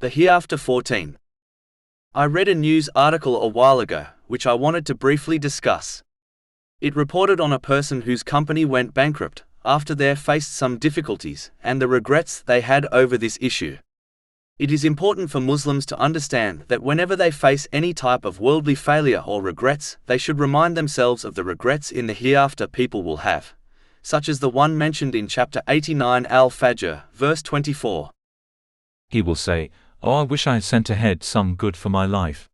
The Hereafter 14. I read a news article a while ago, which I wanted to briefly discuss. It reported on a person whose company went bankrupt after they faced some difficulties and the regrets they had over this issue. It is important for Muslims to understand that whenever they face any type of worldly failure or regrets, they should remind themselves of the regrets in the hereafter people will have, such as the one mentioned in chapter 89 Al-Fajr, verse 24. He will say, "Oh, I wish I had sent ahead some good for my life."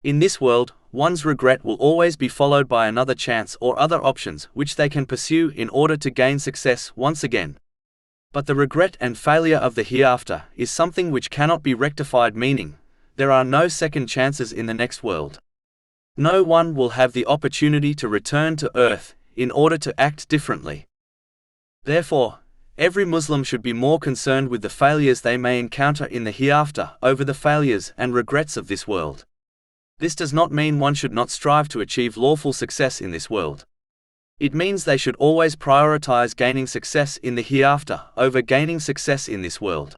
In this world, one's regret will always be followed by another chance or other options which they can pursue in order to gain success once again. But the regret and failure of the hereafter is something which cannot be rectified, meaning there are no second chances in the next world. No one will have the opportunity to return to earth in order to act differently. Therefore, every Muslim should be more concerned with the failures they may encounter in the hereafter over the failures and regrets of this world. This does not mean one should not strive to achieve lawful success in this world. It means they should always prioritize gaining success in the hereafter over gaining success in this world.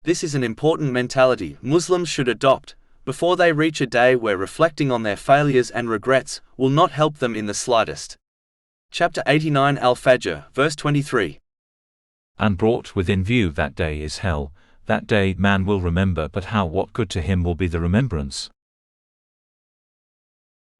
This is an important mentality Muslims should adopt before they reach a day where reflecting on their failures and regrets will not help them in the slightest. Chapter 89 Al-Fajr, verse 23. And brought within view that day is hell. That day man will remember, but what good to him will be the remembrance?